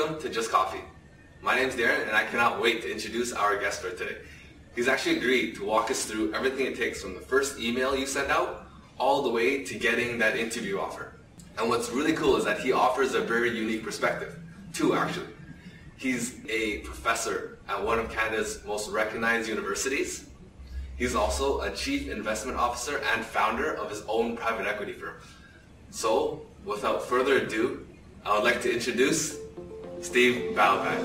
Welcome to Just Coffee. My name's Darren, and I cannot wait to introduce our guest for today. He's actually agreed to walk us through everything it takes from the first email you send out all the way to getting that interview offer. And what's really cool is that he offers a very unique perspective, too, actually. He's a professor at one of Canada's most recognized universities. He's also a chief investment officer and founder of his own private equity firm. So, without further ado, I would like to introduce Steve Balaban.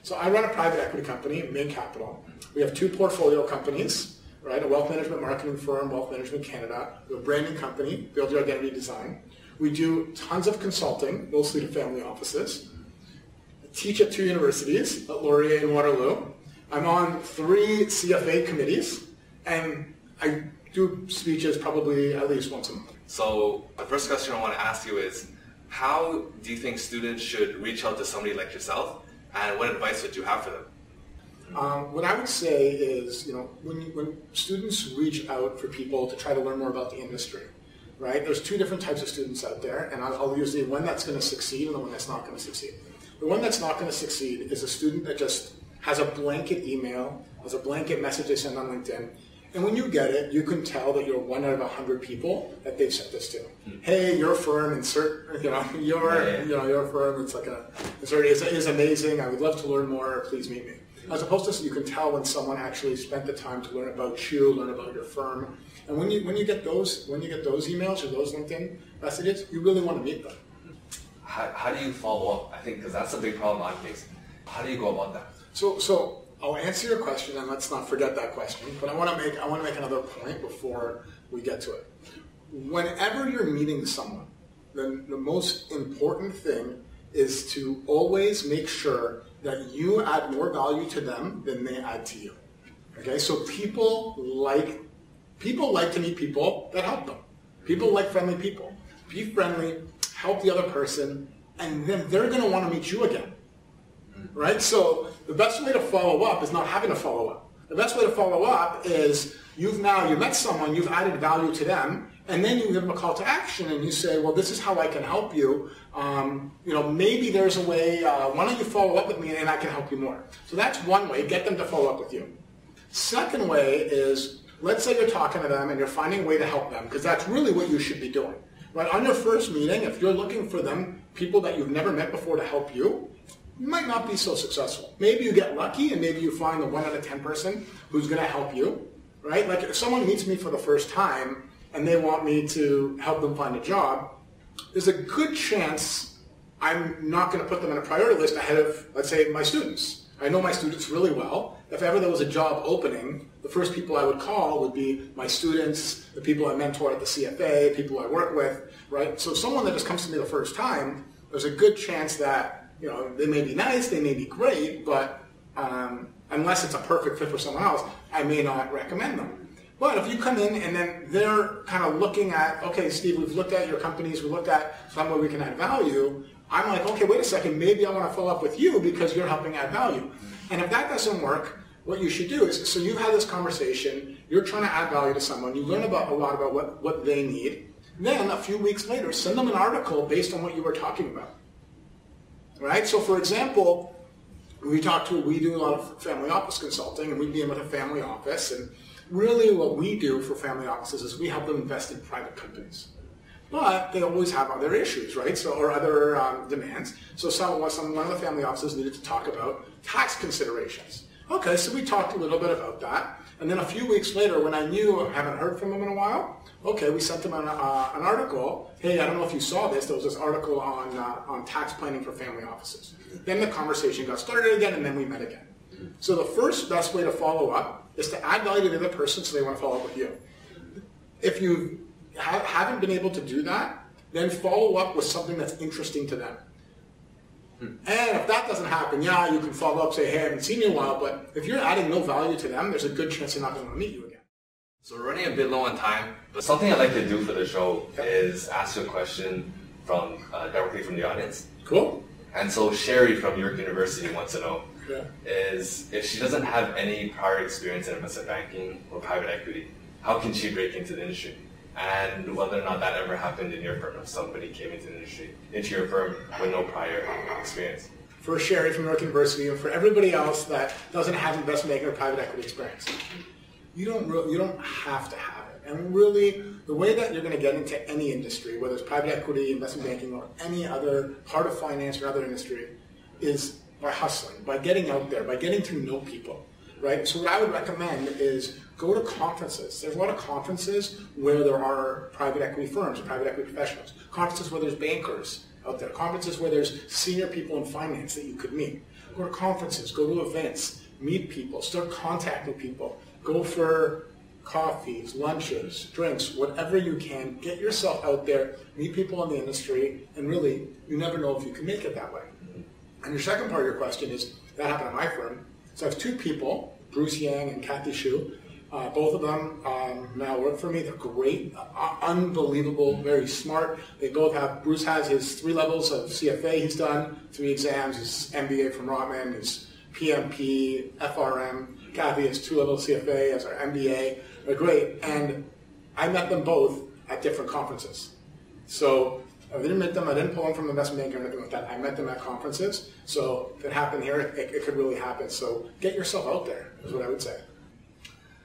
So I run a private equity company, Main Capital. We have two portfolio companies, right? A wealth management marketing firm, Wealth Management Canada. We have a branding company, Build Your Identity Design. We do tons of consulting, mostly to family offices. I teach at two universities, at Laurier and Waterloo. I'm on 3 CFA committees, and I do speeches probably at least once a month. So the first question I want to ask you is, how do you think students should reach out to somebody like yourself, and what advice would you have for them? What I would say is, when students reach out for people to try to learn more about the industry, right? There's 2 different types of students out there, and I'll use the one that's going to succeed and the one that's not going to succeed. The one that's not going to succeed is a student that just has a blanket email, has a blanket message they send on LinkedIn, and when you get it, you can tell that you're 1 out of 100 people that they've sent this to. Hey, your firm, insert, your firm, it's like is amazing. I would love to learn more. Please meet me. As opposed to, you can tell when someone actually spent the time to learn about you, learn about your firm. And when you get those emails or those LinkedIn messages, you really want to meet them. How do you follow up? I think because that's a big problem I'm facing. How do you go about that? So I'll answer your question, and let's not forget that question. But I want to make another point before we get to it. Whenever you're meeting someone, then the most important thing is to always make sure that you add more value to them than they add to you. Okay, so people like to meet people that help them. People like friendly people. Be friendly, help the other person, and then they're going to want to meet you again. Right? So the best way to follow up is not having to follow up. The best way to follow up is you met someone, you've added value to them, and then you give them a call to action and you say, well, this is how I can help you. Maybe there's a way, why don't you follow up with me and I can help you more. So that's one way, get them to follow up with you. Second way is, let's say you're talking to them and you're finding a way to help them, because that's really what you should be doing. Right? On your first meeting, if you're looking for them, people that you've never met before to help you, you might not be so successful. Maybe you get lucky and maybe you find the 1 out of 10 person who's going to help you, right? Like if someone meets me for the first time and they want me to help them find a job, there's a good chance I'm not going to put them in a priority list ahead of, let's say, my students. I know my students really well. If ever there was a job opening, the first people I would call would be my students, the people I mentor at the CFA, people I work with, right? So someone that just comes to me the first time, there's a good chance that they may be nice, they may be great, but unless it's a perfect fit for someone else, I may not recommend them. But if you come in and then they're kind of looking at, okay, Steve, we've looked at your companies, we looked at some way we can add value, I'm like, okay, wait a second, maybe I want to follow up with you because you're helping add value. And if that doesn't work, what you should do is, so you've had this conversation, you're trying to add value to someone, you learn a lot about what they need, then a few weeks later, send them an article based on what you were talking about. Right? So for example, we do a lot of family office consulting, and we'd be in with a family office, and really what we do for family offices is we help them invest in private companies. But they always have other issues, right? Or other demands. So one of the family offices needed to talk about tax considerations. Okay, so we talked a little bit about that. And then a few weeks later, when I knew I haven't heard from them in a while, okay, we sent them an article. Hey, I don't know if you saw this. There was this article on tax planning for family offices. Then the conversation got started again, and then we met again. So the first best way to follow up is to add value to the other person so they want to follow up with you. If you haven't been able to do that, then follow up with something that's interesting to them. And if that doesn't happen, you can follow up, say, hey, I haven't seen you in a while, but if you're adding no value to them, there's a good chance they're not going to want to meet you again. So we're running a bit low on time, but something I'd like to do for the show is ask you a question directly from the audience. Cool. And so Sherry from York University wants to know, is if she doesn't have any prior experience in investment banking or private equity, how can she break into the industry? and whether or not that ever happened in your firm if somebody came into the industry, into your firm with no prior experience. For Sherry from York University, and for everybody else that doesn't have investment banking or private equity experience, you don't have to have it. And really, the way that you're going to get into any industry, whether it's private equity, investment banking, or any other part of finance or other industry, is by hustling, by getting out there, by getting to know people, right? So what I would recommend is go to conferences. There's a lot of conferences where there are private equity firms, private equity professionals, conferences where there's bankers out there, conferences where there's senior people in finance that you could meet. Go to conferences, go to events, meet people, start contacting people, go for coffees, lunches, drinks, whatever you can. Get yourself out there, meet people in the industry, and really, you never know if you can make it that way. And your second part of your question is, that happened at my firm. So I have two people, Bruce Yang and Kathy Shu. Both of them now work for me. They're great, unbelievable, very smart. They both have, Bruce has his 3 levels of CFA he's done, 3 exams, his MBA from Rotman, his PMP, FRM. Kathy has 2 levels CFA as our MBA. They're great. And I met them both at different conferences. So I didn't meet them, I didn't pull them from the investment bank or anything like that. I met them at conferences. So if it happened here, it could really happen. So get yourself out there, is what I would say.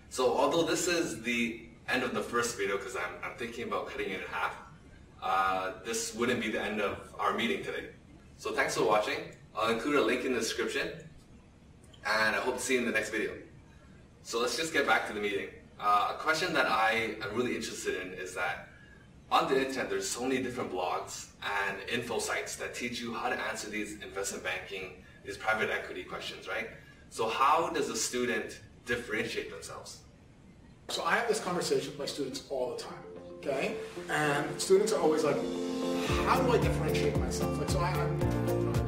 So although this is the end of the first video, because I'm thinking about cutting it in half, this wouldn't be the end of our meeting today. So thanks for watching. I'll include a link in the description, and I hope to see you in the next video. So let's just get back to the meeting. A question that I am really interested in is that on the internet there's so many different blogs and info sites that teach you how to answer these investment banking, these private equity questions, right? So how does a student differentiate themselves? So I have this conversation with my students all the time, okay? And students are always like, how do I differentiate myself? Like, so I'm